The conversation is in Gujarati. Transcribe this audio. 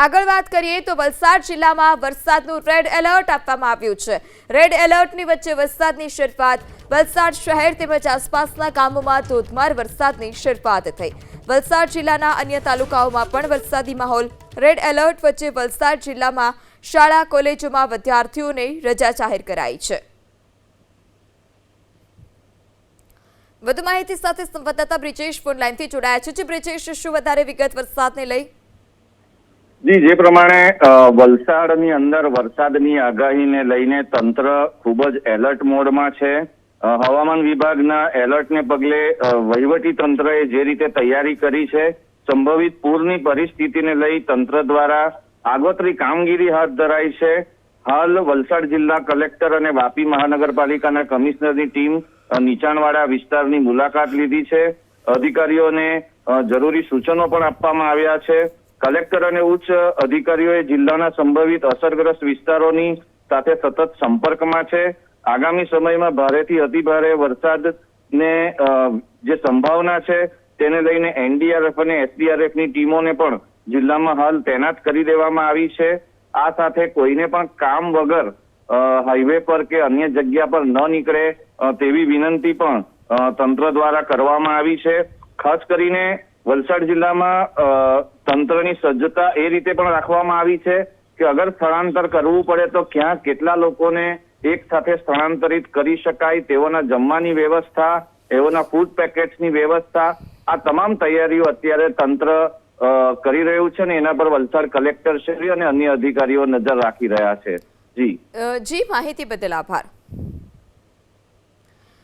આગળ વાત કરીએ તો વલસાડ જિલ્લામાં વરસાદનું રેડ એલર્ટ આપવામાં આવ્યું છે। રેડ એલર્ટની વચ્ચે વરસાદની શરૂઆત વલસાડ શહેર તેમજ આસપાસના ગામોમાં ધોધમાર વરસાદની શરૂઆત થઈ। વલસાડ જિલ્લાના અન્ય તાલુકાઓમાં પણ વરસાદી માહોલ। રેડ એલર્ટ વચ્ચે વલસાડ જિલ્લામાં શાળા કોલેજોમાં વિદ્યાર્થીઓને રજા જાહેર કરાઈ છે। વધુ માહિતી સાથે સંવાદદાતા બ્રિજેશ ફોન લાઈનથી જોડાયા છે। બ્રિજેશ, શું વધારે વિગત વરસાદને લઈ? જી, જે પ્રમાણે વલસાડની અંદર વરસાદની આગાહીને લઈને તંત્ર ખૂબ જ એલર્ટ મોડમાં છે। હવામાન વિભાગના એલર્ટને પગલે વહીવટી તંત્રએ જે રીતે તૈયારી કરી છે, સંભવિત પૂરની પરિસ્થિતિને લઈ તંત્ર દ્વારા આગોતરી કામગીરી હાથ ધરાઈ છે। હાલ વલસાડ જિલ્લા કલેક્ટર અને વાપી મહાનગરપાલિકાના કમિશનરની ટીમ નીચાણવાળા વિસ્તારની મુલાકાત લીધી છે। અધિકારીઓને જરૂરી સૂચનો પણ આપવામાં આવ્યા છે। કલેક્ટર અને ઉચ્ચ અધિકારીઓએ જિલ્લાના સંભવિત અસરગ્રસ્ત વિસ્તારોની સાથે સતત સંપર્કમાં છે। આગામી સમયમાં ભારેથી અતિભારે વરસાદને જે સંભાવના છે તેને લઈને એનડીઆરએફ અને એસડીઆરએફની ટીમોને પણ જિલ્લામાં હાલ તૈનાત કરી દેવામાં આવી છે। આ સાથે કોઈને પણ કામ વગર હાઈવે પર કે અન્ય જગ્યા પર ન નીકળે તેવી વિનંતી પણ તંત્ર દ્વારા કરવામાં આવી છે। ખાસ કરીને વલસાડ જિલ્લામાં તંત્રની સજ્જતા એ રીતે પણ રાખવામાં આવી છે કે અગર સ્થળાંતર કરવું પડે તો ક્યાં કેટલા લોકોને એક સાથે સ્થળાંતરિત કરી શકાય, તેઓના જમવાની વ્યવસ્થા, તેઓના ફૂડ પેકેટ્સની વ્યવસ્થા, આ તમામ તૈયારીઓ અત્યારે તંત્ર કરી રહ્યું છે ને એના પર વલસાડ કલેક્ટર શ્રી અને અન્ય અધિકારીઓ નજર રાખી રહ્યા છે। જી, માહિતી બદલ આભાર।